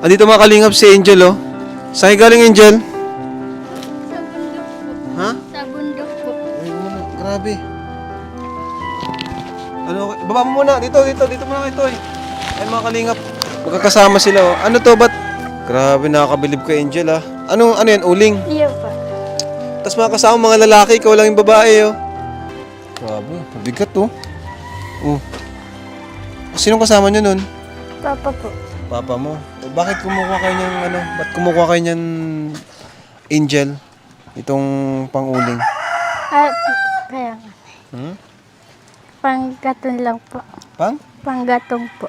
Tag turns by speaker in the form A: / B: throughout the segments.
A: Andito mga kalingap si Angel, oh. Saan kayo galing, Angel?
B: Sa bundok po.
A: Ha?
B: Sa bundok po.
A: Ay, grabe. Ano, baba mo muna. Dito muna kayo, Toy. Ay, mga kalingap. Magkakasama sila, oh. Ano to, ba't? Grabe, nakakabilib ka, Angel, ah. Ano yan, uling?
B: Iya po.
A: Tapos mga kasama mga lalaki, ikaw lang yung babae, oh. Grabe, mabigat, oh. Oh. Sinong kasama nyo nun?
B: Papa po.
A: Papa mo. O, bakit kumukuha kayo niyang, ba't kumukuha kayo niyan, Angel? Itong panguling.
B: Kaya nga.
A: Hmm?
B: Panggatong lang po.
A: Pang?
B: Panggatong po.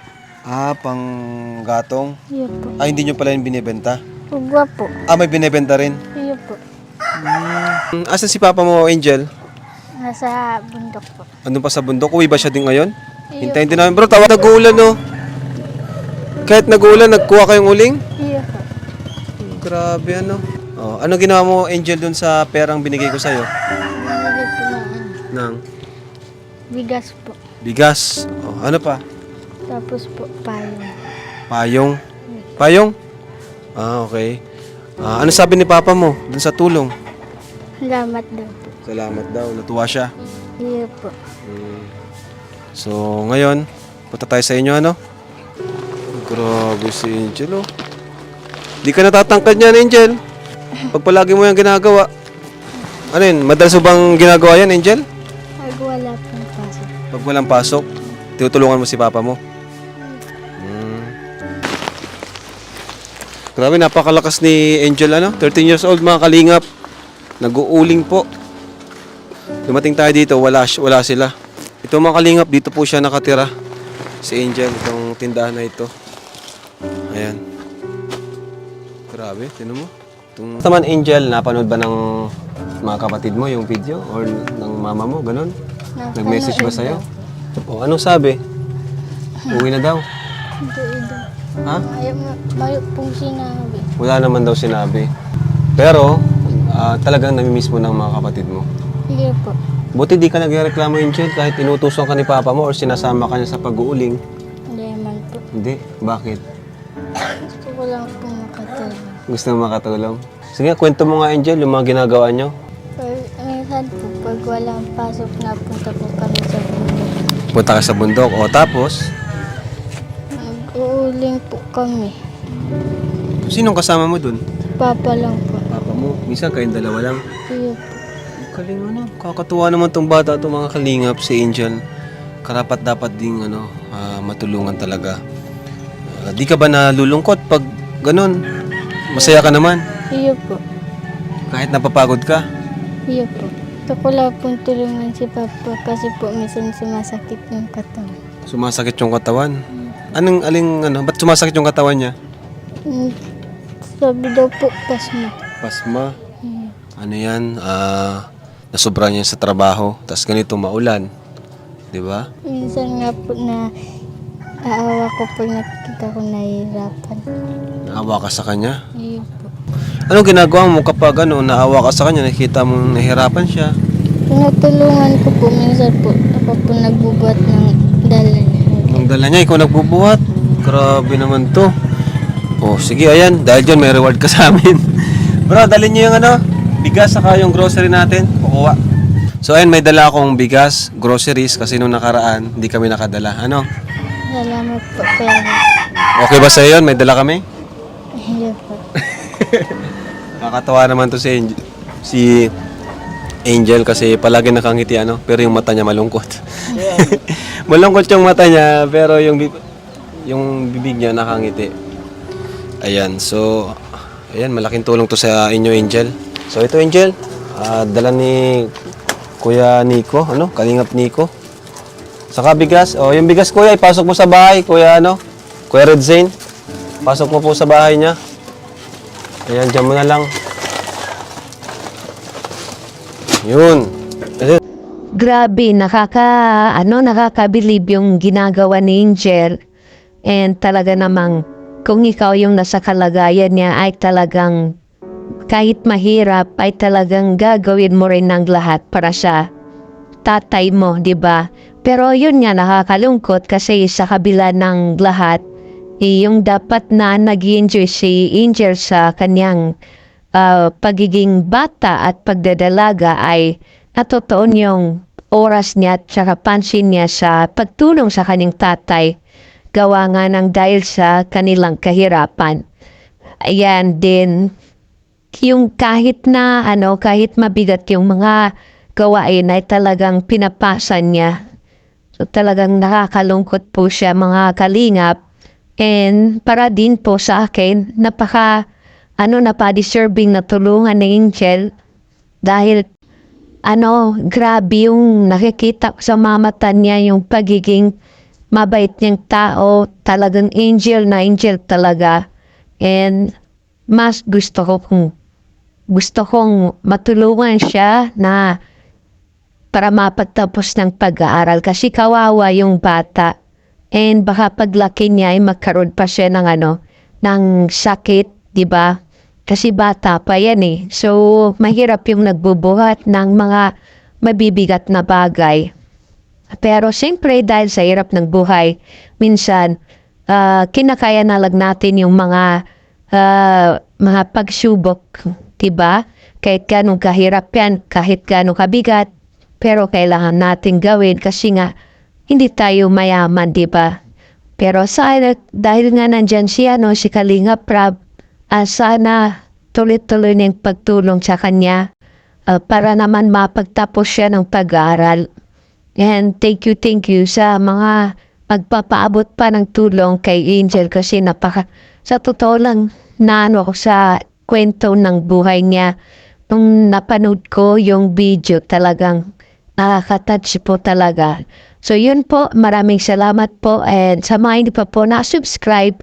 A: Panggatong.
B: Iya po.
A: Hindi nyo pala yung binibenta.
B: Ugwa po.
A: May binibenta rin.
B: Iya po.
A: Asan si Papa mo, Angel?
B: Nasa bundok po.
A: Andun pa sa bundok? Uwi ba siya din ngayon?
B: Iya
A: Hintayin din namin. Bro, tawag nag-uulan, no? Kahit nag-uulan, nagkuha kayong uling?
B: Iya po.
A: Grabe, ano? Oh, ano ginawa mo, Angel, dun sa perang binigay ko sa'yo?
B: Bumili po
A: Nang
B: bigas po.
A: bigas. Oh, ano pa?
B: Tapos po payong.
A: Payong. Payong? Okay. Ano sabi ni Papa mo dun sa tulong?
B: Salamat daw po.
A: Salamat daw. Natuwa siya.
B: Iya po.
A: So, ngayon, punta tayo sa inyo, ano? Grabe si Angel, oh. Di ka natatangkad niyan, Angel. Pag palagi mo yung ginagawa. Ano yun? Madalas mo bang ginagawa yan, Angel?
B: Pag wala pong pasok.
A: Pag walang pasok, tinutulungan mo si Papa mo. Grabe, napakalakas ni Angel, ano? 13 years old, mga kalingap. Nag-uuling po. Dumating tayo dito, wala sila. Ito mga kalingap, dito po siya nakatira. Si Angel, itong tindahan na ito. Ayan. Grabe, tinan mo. Naman, Angel, napanood ba ng mga kapatid mo yung video? Or ng mama mo, ganun? Nag-message ba sa'yo? O, anong sabi? Uwi na daw.
B: Hindi daw.
A: Ha?
B: Ayaw pong sinabi.
A: Wala naman daw sinabi. Pero, talagang namimiss mo ng mga kapatid mo.
B: Iya po.
A: Buti di ka nagreklamo, Angel, kahit inutusan ka ni Papa mo or sinasama ka niya sa pag-uuling.
B: Hindi naman po.
A: Hindi. Bakit?
B: Gusto ko lang pong makatulong.
A: Gusto mo makatulong? Sige, kwento mo nga, Angel, yung mga ginagawa nyo.
B: Minsan po, pag walang pasok, napunta po kami sa bundok.
A: Punta ka sa bundok. O, tapos?
B: Nag-uuling po kami.
A: Sinong kasama mo dun?
B: Papa lang po.
A: Papa mo. Minsan kayong dalawa lang.
B: Iya po.
A: Kaling ano, kakatuwa naman tong bata, itong mga kalingap, si Angel. Karapat dapat ding matulungan talaga. Di ka ba nalulungkot pag ganun? Masaya ka naman?
B: Iya po.
A: Kahit napapagod ka?
B: Iya po. Gusto ko lang pong tulungan si Papa kasi po minsan sumasakit yung katawan.
A: Sumasakit yung katawan? Ba't sumasakit yung katawan niya?
B: Sabi daw po, pasma.
A: Pasma. Ano yan? Nasobra niya sa trabaho. Tapos ganito, maulan. Di ba?
B: Minsan nga po na aawa ko pag nakikita ko nahihirapan.
A: Naawa ka sa kanya?
B: Iya po.
A: Anong ginagawa mo kapag naawa ka sa kanya, nakikita mo nahihirapan siya?
B: Tinutulungan ko po minsan po. Ako po nagbubuhat ng dala niya.
A: Ang dala niya, ikaw nagbubuhat. Grabe naman to. Sige, ayan. Dahil dyan, may reward ka sa amin. Bro, dalhin niyo yung bigas saka yung grocery natin. Kukuha. So, ayan, may dala akong bigas, groceries, kasi nung nakaraan, hindi kami nakadala. Ano?
B: Salamat po, pero
A: Okay ba sa'yo yun? May dala kami?
B: hindi po.
A: Nakakatawa naman to si Angel kasi palagi nakangiti pero yung mata niya malungkot. Malungkot yung mata niya pero yung bibig niya nakangiti. Ayan, so ayan, malaking tulong to sa inyo, Angel. So ito, Angel, dala ni Kuya Nico, Kalingap Nico. Saka bigas. Yung bigas, Kuya, ipasok mo sa bahay, Kuya Kuya Red Zane. Pasok mo po sa bahay niya. Ayan, dyan mo na lang. Yun.
C: Grabe, nakakabilib yung ginagawa ni Angel. And talaga namang, kung ikaw yung nasa kalagayan niya, ay talagang, kahit mahirap, ay talagang gagawin mo rin ng lahat para sa tatay mo, di ba? Pero yun nga, nakakalungkot kasi sa kabila ng lahat, yung dapat na nag-enjoy si Angel sa kanyang pagiging bata at pagdadalaga ay natutuon yung oras niya at saka pansin niya sa pagtulong sa kanyang tatay. Gawa nga ng dahil sa kanilang kahirapan. Ayan din, yung kahit mabigat yung mga gawain ay talagang pinapasan niya. So talagang nakakalungkot po siya mga kalingap. And para din po sa akin, napaka-deserving na tulungan ni Angel. Dahil grabe yung nakikita ko sa mamata niya yung pagiging mabait niyang tao. Talagang angel na angel talaga. And mas gusto kong matulungan siya na para mapagtapos ng pag-aaral kasi kawawa yung bata. And baka paglaki niya ay magkaroon pa siya ng sakit, di ba? Kasi bata pa yan eh. So, mahirap yung nagbubuhat ng mga mabibigat na bagay. Pero siyempre dahil sa hirap ng buhay, minsan kinakaya na lang natin yung mga pagsubok, diba? Kahit ganong kahirap yan, kahit ganong kabigat, pero kailangan natin gawin kasi nga hindi tayo mayaman, diba? Pero dahil nga nandyan siya, si Kalinga Prab, sana tuloy-tuloy na yung pagtulong sa kanya para naman mapagtapos siya ng pag-aaral. And thank you sa mga magpapaabot pa ng tulong kay Angel kasi sa totoo lang ako sa kwento ng buhay niya. Nung napanood ko yung video talagang nakaka-touch po talaga. So yun po, maraming salamat po and sa mga hindi pa po na-subscribe,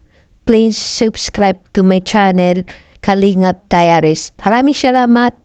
C: please subscribe to my channel Kalingap Diaries. Maraming salamat.